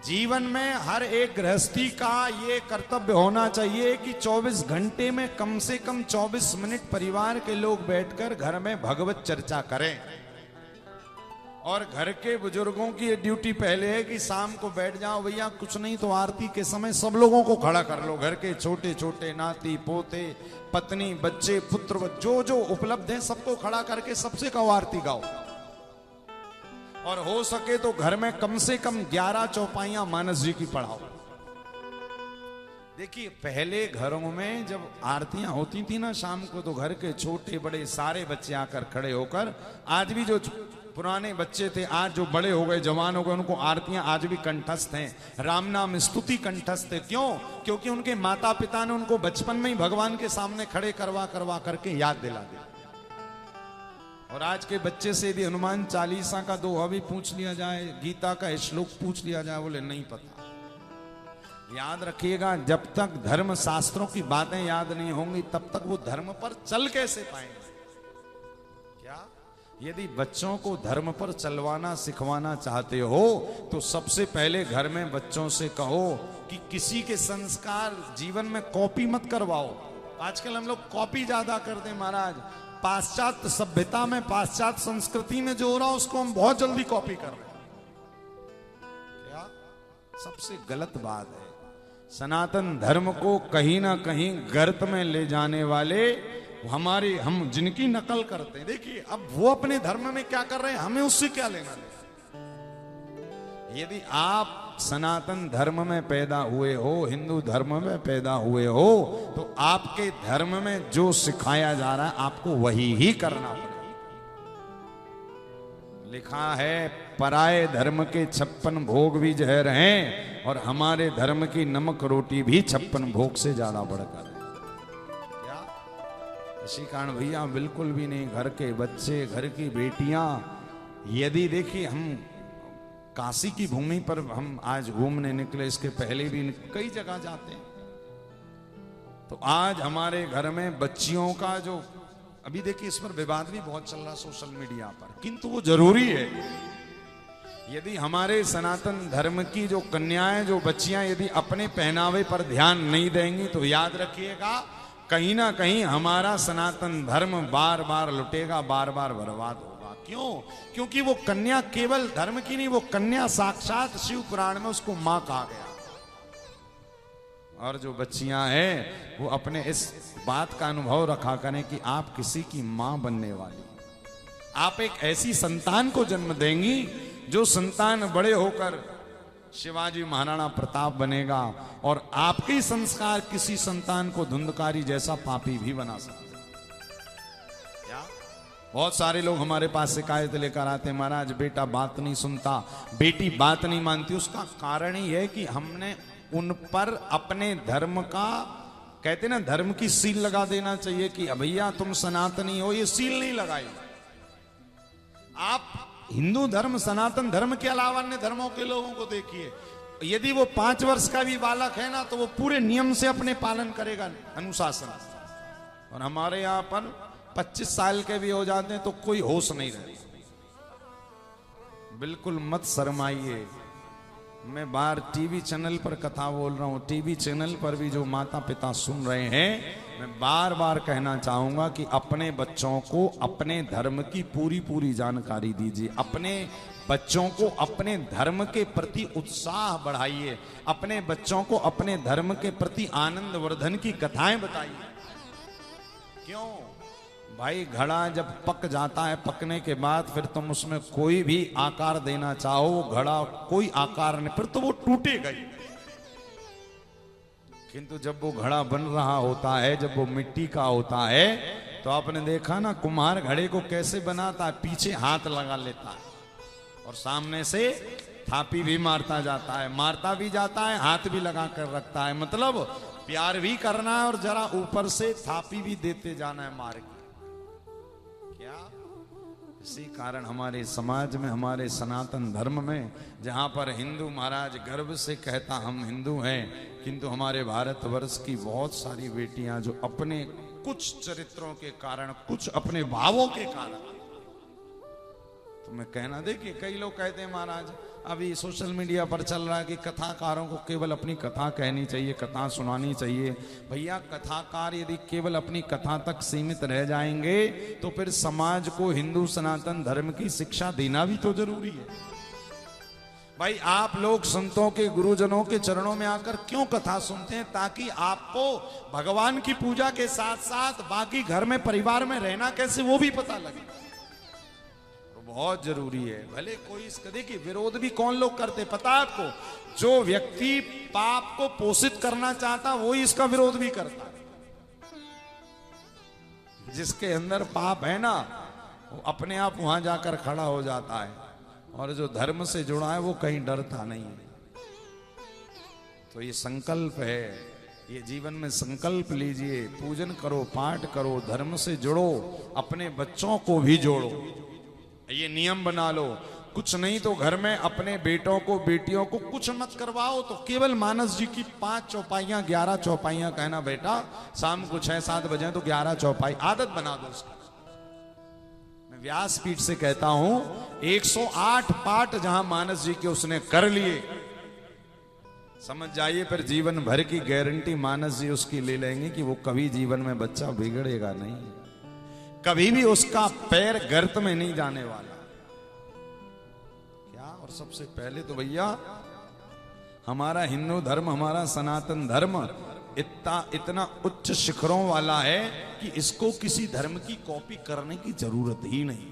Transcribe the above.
जीवन में हर एक गृहस्थी का ये कर्तव्य होना चाहिए कि 24 घंटे में कम से कम 24 मिनट परिवार के लोग बैठकर घर में भगवत चर्चा करें। और घर के बुजुर्गों की ये ड्यूटी पहले है कि शाम को बैठ जाओ भैया, कुछ नहीं तो आरती के समय सब लोगों को खड़ा कर लो, घर के छोटे छोटे नाती पोते पत्नी बच्चे पुत्र जो जो उपलब्ध हैं सबको खड़ा करके सबसे कहो आरती गाओ। और हो सके तो घर में कम से कम 11 चौपाइयां मानस जी की पढ़ाओ। देखिए पहले घरों में जब आरतियां होती थी ना शाम को, तो घर के छोटे बड़े सारे बच्चे आकर खड़े होकर, आज भी जो पुराने बच्चे थे आज जो बड़े हो गए जवान हो गए, उनको आरतियां आज भी कंठस्थ हैं, राम नाम स्तुति कंठस्थ है। क्यों? क्योंकि उनके माता पिता ने उनको बचपन में ही भगवान के सामने खड़े करवा करवा करके याद दिला दिया। और आज के बच्चे से यदि हनुमान चालीसा का दोहा भी पूछ लिया जाए, गीता का श्लोक पूछ लिया जाए, बोले नहीं पता। याद रखिएगा, जब तक धर्म शास्त्रों की बातें याद नहीं होंगी तब तक वो धर्म पर चल कैसे पाएंगे? क्या? यदि बच्चों को धर्म पर चलवाना सिखवाना चाहते हो तो सबसे पहले घर में बच्चों से कहो कि किसी के संस्कार जीवन में कॉपी मत करवाओ। आजकल हम लोग कॉपी ज्यादा करते हैं महाराज, पाश्चात्य सभ्यता में पाश्चात्य संस्कृति में जो हो रहा है उसको हम बहुत जल्दी कॉपी कर रहे हैं। क्या? सबसे गलत बात है। सनातन धर्म को कहीं ना कहीं गर्त में ले जाने वाले हम जिनकी नकल करते हैं, देखिए अब वो अपने धर्म में क्या कर रहे हैं, हमें उससे क्या लेना देना। यदि आप सनातन धर्म में पैदा हुए हो, हिंदू धर्म में पैदा हुए हो, तो आपके धर्म में जो सिखाया जा रहा है आपको वही ही करना पड़ेगा। लिखा है पराये धर्म के 56 भोग भी जहर हैं और हमारे धर्म की नमक रोटी भी 56 भोग से ज्यादा बढ़कर है। क्या? इसी कारण भैया बिल्कुल भी नहीं, घर के बच्चे घर की बेटियां, यदि देखिए हम काशी की भूमि पर हम आज घूमने निकले, इसके पहले भी कई जगह जाते हैं, तो आज हमारे घर में बच्चियों का जो अभी देखिए इस पर विवाद भी बहुत चल रहा सोशल मीडिया पर, किंतु वो जरूरी है। यदि हमारे सनातन धर्म की जो कन्याएं जो बच्चियां यदि अपने पहनावे पर ध्यान नहीं देंगी तो याद रखिएगा कहीं ना कहीं हमारा सनातन धर्म बार बार लुटेगा, बार बार बर्बाद होगा। क्यों? क्योंकि वो कन्या केवल धर्म की नहीं, वो कन्या साक्षात शिव पुराण में उसको मां कहा गया। और जो बच्चियां हैं वो अपने इस बात का अनुभव रखा करें कि आप किसी की मां बनने वाली, आप एक ऐसी संतान को जन्म देंगी जो संतान बड़े होकर शिवाजी महाराणा प्रताप बनेगा, और आपके संस्कार किसी संतान को धुंधकारी जैसा पापी भी बना सकते। बहुत सारे लोग हमारे पास शिकायत लेकर आते हैं, महाराज बेटा बात नहीं सुनता, बेटी बात नहीं मानती। उसका कारण ही है कि हमने उन पर अपने धर्म का, कहते ना धर्म की सील लगा देना चाहिए कि भैया तुम सनातनी हो, ये सील नहीं लगाई। आप हिंदू धर्म सनातन धर्म के अलावा अन्य धर्मों के लोगों को देखिए, यदि वो 5 वर्ष का भी बालक है ना तो वो पूरे नियम से अपने पालन करेगा, अनुशासन। और हमारे यहाँ पर 25 साल के भी हो जाते हैं तो कोई होश नहीं रहता। बिल्कुल मत शर्माइए। मैं बार टीवी चैनल पर कथा बोल रहा हूं, टीवी चैनल पर भी जो माता पिता सुन रहे हैं, मैं बार बार कहना चाहूंगा कि अपने बच्चों को अपने धर्म की पूरी पूरी जानकारी दीजिए, अपने बच्चों को अपने धर्म के प्रति उत्साह बढ़ाइए, अपने बच्चों को अपने धर्म के प्रति आनंद वर्धन की कथाएं बताइए। क्यों भाई? घड़ा जब पक जाता है, पकने के बाद फिर तुम उसमें कोई भी आकार देना चाहो, वो घड़ा कोई आकार नहीं, फिर तो वो टूटेगा ही। किंतु जब वो घड़ा बन रहा होता है, जब वो मिट्टी का होता है, तो आपने देखा ना कुम्हार घड़े को कैसे बनाता है, पीछे हाथ लगा लेता है और सामने से थापी भी मारता जाता है, मारता भी जाता है, हाथ भी लगा कर रखता है। मतलब प्यार भी करना है और जरा ऊपर से थापी भी देते जाना है मार के। क्या? इसी कारण हमारे समाज में, हमारे सनातन धर्म में, जहां पर हिंदू महाराज गर्व से कहता हम हिंदू हैं, किंतु हमारे भारतवर्ष की बहुत सारी बेटियां जो अपने कुछ चरित्रों के कारण, कुछ अपने भावों के कारण, तो मैं कहना, देखिए कई लोग कहते हैं महाराज अभी सोशल मीडिया पर चल रहा है कि कथाकारों को केवल अपनी कथा कहनी चाहिए, कथा सुनानी चाहिए। भैया कथाकार यदि केवल अपनी कथा तक सीमित रह जाएंगे तो फिर समाज को हिंदू सनातन धर्म की शिक्षा देना भी तो जरूरी है। भाई आप लोग संतों के गुरुजनों के चरणों में आकर क्यों कथा सुनते हैं? ताकि आपको भगवान की पूजा के साथ साथ बाकी घर में परिवार में रहना कैसे वो भी पता लगे। बहुत जरूरी है। भले कोई इसका देखिए विरोध भी कौन लोग करते पता है आपको? जो व्यक्ति पाप को पोषित करना चाहता वही इसका विरोध भी करता है। जिसके अंदर पाप है ना वो अपने आप वहां जाकर खड़ा हो जाता है, और जो धर्म से जुड़ा है वो कहीं डरता नहीं है। तो ये संकल्प है, ये जीवन में संकल्प लीजिए, पूजन करो, पाठ करो, धर्म से जुड़ो, अपने बच्चों को भी जोड़ो। ये नियम बना लो। कुछ नहीं तो घर में अपने बेटों को बेटियों को कुछ मत करवाओ तो केवल मानस जी की 5 चौपाइयां 11 चौपाइयां कहना, बेटा शाम को 6-7 बजे तो 11 चौपाई आदत बना दो उसकी। मैं व्यासपीठ से कहता हूं 108 पाठ जहां मानस जी के उसने कर लिए, समझ जाइए फिर जीवन भर की गारंटी मानस जी उसकी ले लेंगे कि वो कभी जीवन में बच्चा बिगड़ेगा नहीं, कभी भी उसका पैर गर्त में नहीं जाने वाला। क्या? और सबसे पहले तो भैया हमारा हिंदू धर्म, हमारा सनातन धर्म इतना उच्च शिखरों वाला है कि इसको किसी धर्म की कॉपी करने की जरूरत ही नहीं।